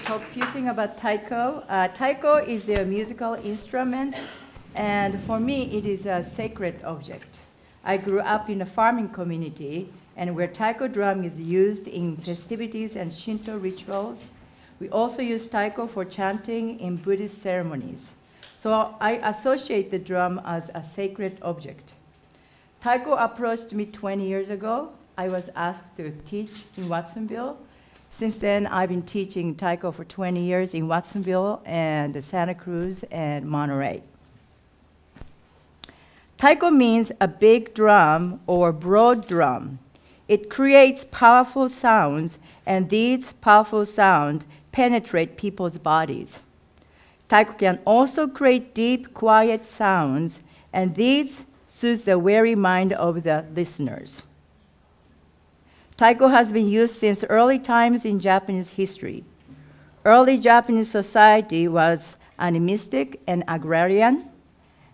talk a few things about taiko. Taiko is a musical instrument, and for me, it is a sacred object. I grew up in a farming community, and where taiko drum is used in festivities and Shinto rituals. We also use taiko for chanting in Buddhist ceremonies. So I associate the drum as a sacred object. Taiko approached me 20 years ago. I was asked to teach in Watsonville. Since then, I've been teaching taiko for 20 years in Watsonville and Santa Cruz and Monterey. Taiko means a big drum or broad drum. It creates powerful sounds, and these powerful sounds penetrate people's bodies. Taiko can also create deep, quiet sounds, and these soothe the weary mind of the listeners. Taiko has been used since early times in Japanese history. Early Japanese society was animistic and agrarian.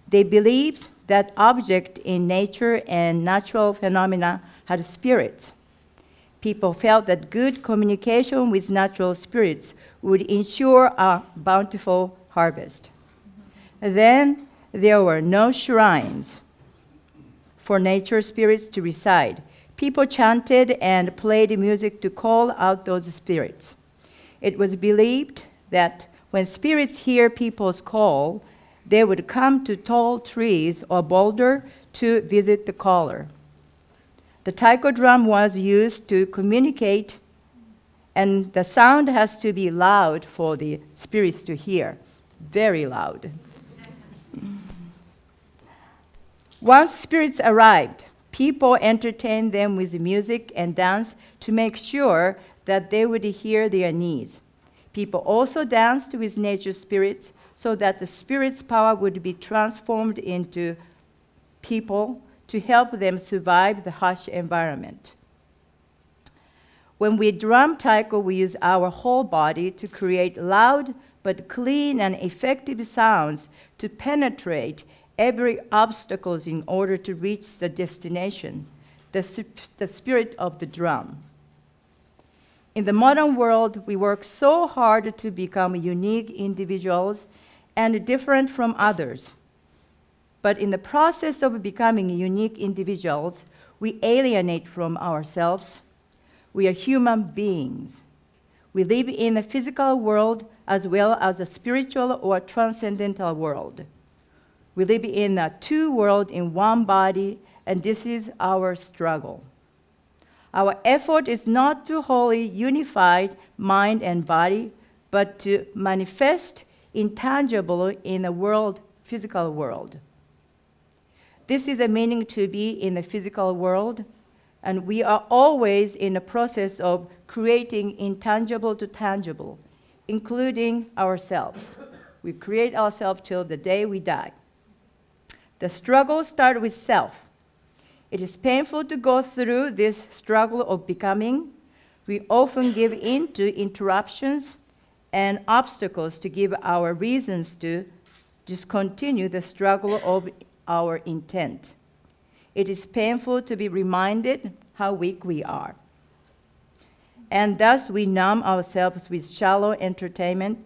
They believed that objects in nature and natural phenomena had spirits. People felt that good communication with natural spirits would ensure a bountiful harvest. Then there were no shrines for nature spirits to reside. People chanted and played music to call out those spirits. It was believed that when spirits hear people's call, they would come to tall trees or boulder to visit the caller. The taiko drum was used to communicate, and the sound has to be loud for the spirits to hear, very loud. Once spirits arrived, people entertained them with music and dance to make sure that they would hear their needs. People also danced with nature spirits so that the spirit's power would be transformed into people to help them survive the harsh environment. When we drum taiko, we use our whole body to create loud but clean and effective sounds to penetrate every obstacle in order to reach the destination, the spirit of the drum. In the modern world, we work so hard to become unique individuals and different from others. But in the process of becoming unique individuals, we alienate from ourselves. We are human beings. We live in a physical world as well as a spiritual or transcendental world. We live in a two worlds in one body, and this is our struggle. Our effort is not to wholly unify mind and body, but to manifest intangible in the world, physical world. This is a meaning to be in the physical world, and we are always in the process of creating intangible to tangible, including ourselves. We create ourselves till the day we die. The struggle starts with self. It is painful to go through this struggle of becoming. We often give in to interruptions and obstacles to give our reasons to discontinue the struggle of our intent. It is painful to be reminded how weak we are. And thus we numb ourselves with shallow entertainment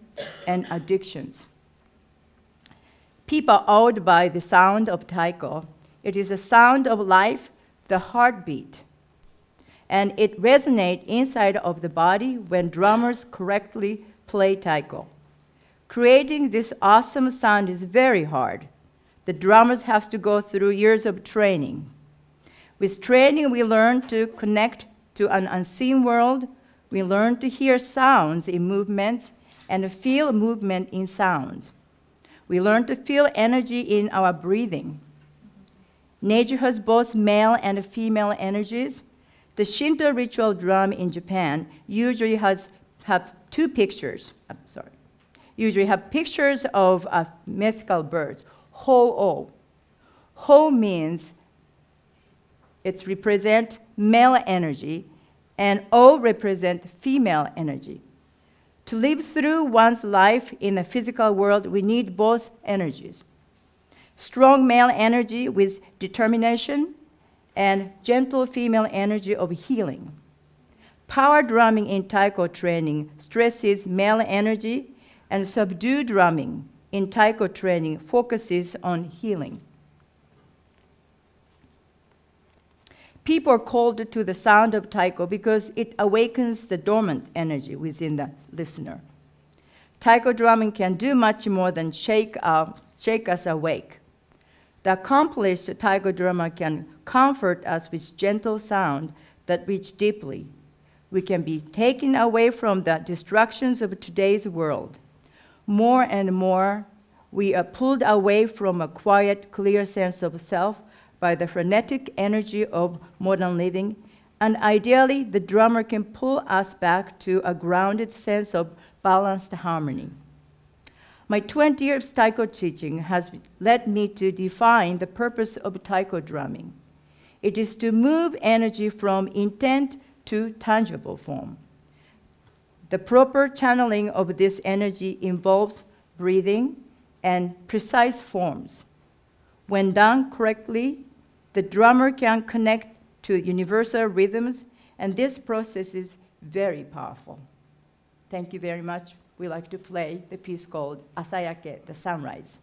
and addictions. People are awed by the sound of taiko. It is a sound of life, the heartbeat. And it resonates inside of the body when drummers correctly play taiko. Creating this awesome sound is very hard. The drummers have to go through years of training. With training, we learn to connect to an unseen world. We learn to hear sounds in movements and feel movement in sounds. We learn to feel energy in our breathing. Nature has both male and female energies. The Shinto ritual drum in Japan usually have two pictures. Usually have pictures of mythical birds. Ho-o. Ho means it represents male energy, and O represents female energy. To live through one's life in the physical world, we need both energies. Strong male energy with determination and gentle female energy of healing. Power drumming in Taiko training stresses male energy, and subdued drumming in Taiko training focuses on healing. People are called to the sound of Taiko because it awakens the dormant energy within the listener. Taiko drumming can do much more than shake us awake. The accomplished Taiko drummer can comfort us with gentle sound that reach deeply. We can be taken away from the distractions of today's world. More and more, we are pulled away from a quiet, clear sense of self by the frenetic energy of modern living, and ideally, the drummer can pull us back to a grounded sense of balanced harmony. My 20 years Taiko teaching has led me to define the purpose of Taiko drumming. It is to move energy from intent to tangible form. The proper channeling of this energy involves breathing and precise forms. When done correctly, the drummer can connect to universal rhythms, and this process is very powerful. Thank you very much. We like to play the piece called Asayake, the sunrise.